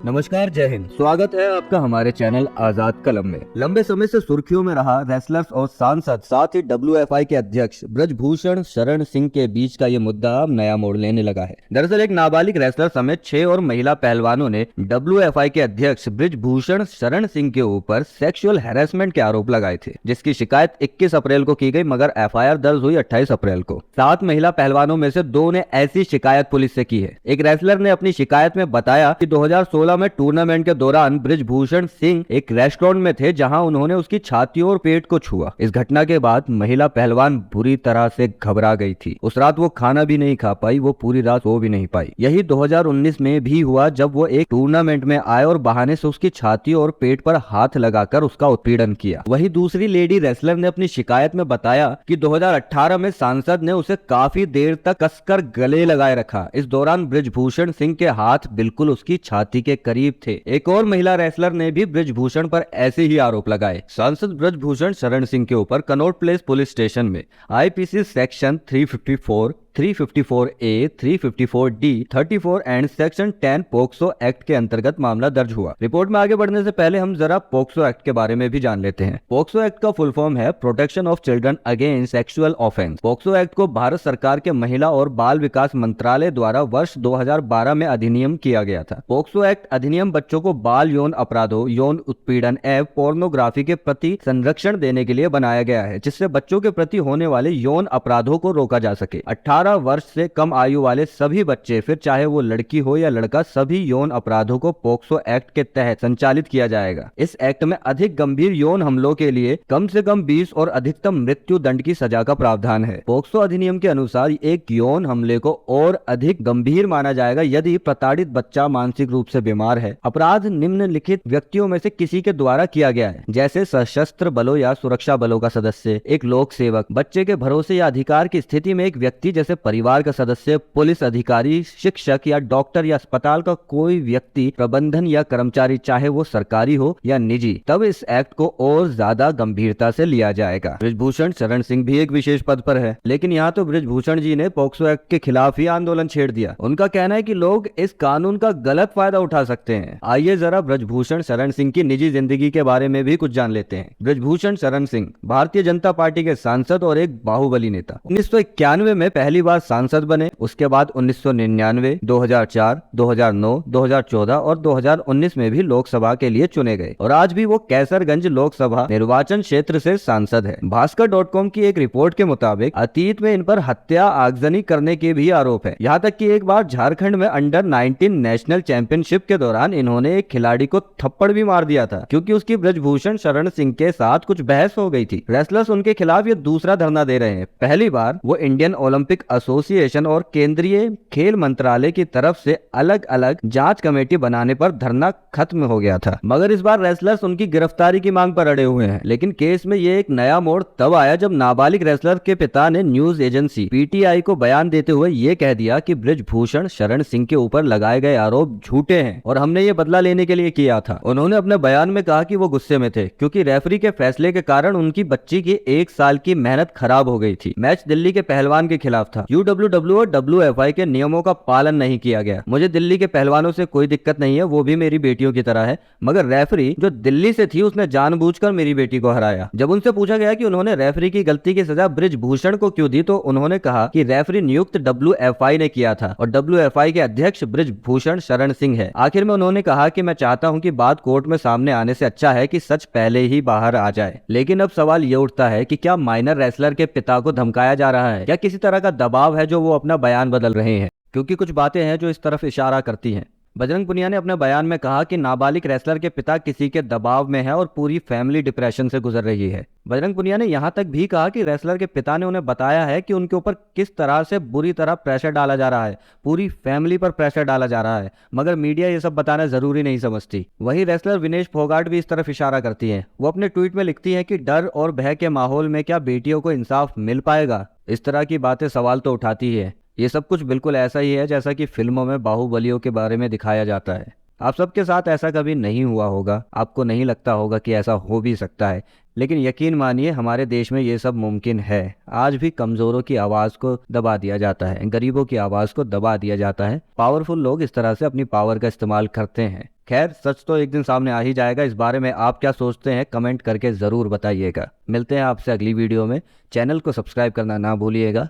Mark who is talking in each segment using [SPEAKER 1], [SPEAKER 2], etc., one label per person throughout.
[SPEAKER 1] नमस्कार, जय हिंद। स्वागत है आपका हमारे चैनल आजाद कलम में। लंबे समय से सुर्खियों में रहा रेसलर्स और सांसद साथ ही डब्ल्यूएफआई के अध्यक्ष ब्रजभूषण शरण सिंह के बीच का ये मुद्दा अब नया मोड़ लेने लगा है। दरअसल एक नाबालिग रेसलर समेत 6 और महिला पहलवानों ने डब्ल्यूएफआई के अध्यक्ष ब्रजभूषण शरण सिंह के ऊपर सेक्सुअल हैरेसमेंट के आरोप लगाए थे, जिसकी शिकायत 21 अप्रैल को की गई, मगर एफआईआर दर्ज हुई 28 अप्रैल को। 7 महिला पहलवानों में से 2 ने ऐसी शिकायत पुलिस से की है। एक रेसलर ने अपनी शिकायत में बताया कि 2016 में टूर्नामेंट के दौरान ब्रजभूषण सिंह एक रेस्टोरेंट में थे, जहां उन्होंने उसकी छाती और पेट को छुआ। इस घटना के बाद महिला पहलवान बुरी तरह से घबरा गई थी। उस रात वो खाना भी नहीं खा पाई, वो पूरी रात सो भी नहीं पाई। यही 2019 में भी हुआ, जब वो एक टूर्नामेंट में आए और बहाने से उसकी छाती और पेट पर हाथ लगाकर उसका उत्पीड़न किया। वही दूसरी लेडी रेसलर ने अपनी शिकायत में बताया कि 2018 में सांसद ने उसे काफी देर तक कसकर गले लगाए रखा। इस दौरान ब्रजभूषण सिंह के हाथ बिल्कुल उसकी छाती के करीब थे। एक और महिला रेसलर ने भी ब्रजभूषण पर ऐसे ही आरोप लगाए। सांसद ब्रजभूषण शरण सिंह के ऊपर कनॉट प्लेस पुलिस स्टेशन में IPC section 354, 354A, 354D, 34 and section 10 POCSO act के अंतर्गत मामला दर्ज हुआ। रिपोर्ट में आगे बढ़ने से पहले हम जरा पोक्सो एक्ट के बारे में भी जान लेते हैं। पोक्सो एक्ट का फुल फॉर्म है protection of children against sexual offence. POCSO act को भारत सरकार के महिला और बाल विकास मंत्रालय द्वारा वर्ष 2012 में अधिनियम किया गया था। पोक्सो एक्ट अधिनियम बच्चों को बाल यौन अपराधों, यौन उत्पीड़न एवं पोर्नोग्राफी के प्रति संरक्षण देने के लिए बनाया गया है, जिससे बच्चों के प्रति होने वाले यौन अपराधों को रोका जा सके। 18 वर्ष से कम आयु वाले सभी बच्चे, फिर चाहे वो लड़की हो या लड़का, सभी यौन अपराधों को पोक्सो एक्ट के तहत संचालित किया जाएगा। इस एक्ट में अधिक गंभीर यौन हमलों के लिए कम से कम 20 और अधिकतम मृत्यु दंड की सजा का प्रावधान है। पोक्सो अधिनियम के अनुसार एक यौन हमले को और अधिक गंभीर माना जाएगा यदि प्रताड़ित बच्चा मानसिक रूप से बीमार है। अपराध निम्नलिखित व्यक्तियों में से किसी के द्वारा किया गया है, जैसे सशस्त्र बलों या सुरक्षा बलों का सदस्य, एक लोक सेवक, बच्चे के भरोसे या अधिकार की स्थिति में एक व्यक्ति जैसे परिवार का सदस्य, पुलिस अधिकारी, शिक्षक या डॉक्टर या अस्पताल का कोई व्यक्ति, प्रबंधन या कर्मचारी, चाहे वो सरकारी हो या निजी, तब इस एक्ट को और ज्यादा गंभीरता से लिया जाएगा। ब्रजभूषण शरण सिंह भी एक विशेष पद पर है, लेकिन यहाँ तो ब्रजभूषण जी ने पोक्सो एक्ट के खिलाफ ही आंदोलन छेड़ दिया। उनका कहना है कि लोग इस कानून का गलत फायदा उठा सकते हैं। आइए जरा ब्रजभूषण शरण सिंह की निजी जिंदगी के बारे में भी कुछ जान लेते हैं। ब्रजभूषण शरण सिंह भारतीय जनता पार्टी के सांसद और एक बाहुबली नेता। 1991 में पहली बार सांसद बने। उसके बाद 1999, 2004, 2009, 2014 और 2019 में भी लोकसभा के लिए चुने गए और आज भी वो कैसरगंज लोकसभा निर्वाचन क्षेत्र से सांसद है। भास्कर.com की एक रिपोर्ट के मुताबिक अतीत में इन पर हत्या, आगजनी करने के भी आरोप है। यहाँ तक कि एक बार झारखंड में अंडर 19 नेशनल चैंपियनशिप के दौरान इन्होंने एक खिलाड़ी को थप्पड़ भी मार दिया था, क्योंकि उसकी ब्रजभूषण शरण सिंह के साथ कुछ बहस हो गई थी। रेसलर्स उनके खिलाफ ये दूसरा धरना दे रहे हैं। पहली बार वो इंडियन ओलंपिक एसोसिएशन और केंद्रीय खेल मंत्रालय की तरफ से अलग अलग जांच कमेटी बनाने पर धरना खत्म हो गया था, मगर इस बार रेसलर्स उनकी गिरफ्तारी की मांग पर अड़े हुए हैं। लेकिन केस में ये एक नया मोड़ तब आया जब नाबालिग रेसलर के पिता ने न्यूज एजेंसी पीटीआई को बयान देते हुए ये कह दिया कि ब्रजभूषण शरण सिंह के ऊपर लगाए गए आरोप झूठे हैं और हमने ये बदला लेने के लिए किया था। उन्होंने अपने बयान में कहा कि वो गुस्से में थे क्योंकि रेफरी के फैसले के कारण उनकी बच्ची की 1 साल की मेहनत खराब हो गई थी। मैच दिल्ली के पहलवान के खिलाफ था। यूडब्ल्यूडब्ल्यू और डब्ल्यूएफआई के नियमों का पालन नहीं किया गया। मुझे दिल्ली के पहलवानों से कोई दिक्कत नहीं है, वो भी मेरी बेटियों की तरह है, मगर रेफरी जो दिल्ली से थी उसने जानबूझकर मेरी बेटी को हराया। जब उनसे पूछा गया कि उन्होंने रेफरी की गलती की सजा ब्रजभूषण को क्यों दी, तो उन्होंने कहा कि रेफरी नियुक्त डब्ल्यूएफआई ने किया था और डब्ल्यूएफआई के अध्यक्ष ब्रजभूषण शरण सिंह है। आखिर में उन्होंने कहा कि मैं चाहता हूं कि बात कोर्ट में सामने आने से अच्छा है कि सच पहले ही बाहर आ जाए। लेकिन अब सवाल ये उठता है कि क्या माइनर रेसलर के पिता को धमकाया जा रहा है, क्या किसी तरह का दबाव है जो वो अपना बयान बदल रहे हैं, क्योंकि कुछ बातें हैं जो इस तरफ इशारा करती हैं। बजरंग पुनिया ने अपने बयान में कहा कि नाबालिग रेसलर के पिता किसी के दबाव में है और पूरी फैमिली डिप्रेशन से गुजर रही है। बजरंग पुनिया ने यहाँ तक भी कहा कि रेसलर के पिता ने उन्हें बताया है कि उनके ऊपर किस तरह से बुरी तरह प्रेशर डाला जा रहा है, पूरी फैमिली पर प्रेशर डाला जा रहा है, मगर मीडिया ये सब बताना जरूरी नहीं समझती। वही रेसलर विनेश फोगाट भी इस तरफ इशारा करती है। वो अपने ट्वीट में लिखती है कि डर और भय के माहौल में क्या बेटियों को इंसाफ मिल पाएगा। इस तरह की बातें सवाल तो उठाती है। ये सब कुछ बिल्कुल ऐसा ही है जैसा कि फिल्मों में बाहुबलियों के बारे में दिखाया जाता है। आप सबके साथ ऐसा कभी नहीं हुआ होगा, आपको नहीं लगता होगा कि ऐसा हो भी सकता है, लेकिन यकीन मानिए हमारे देश में ये सब मुमकिन है। आज भी कमजोरों की आवाज को दबा दिया जाता है, गरीबों की आवाज को दबा दिया जाता है। पावरफुल लोग इस तरह से अपनी पावर का इस्तेमाल करते हैं। खैर, सच तो एक दिन सामने आ ही जाएगा। इस बारे में आप क्या सोचते हैं कमेंट करके जरूर बताइएगा। मिलते हैं आपसे अगली वीडियो में। चैनल को सब्सक्राइब करना ना भूलिएगा।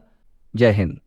[SPEAKER 1] जय हिंद।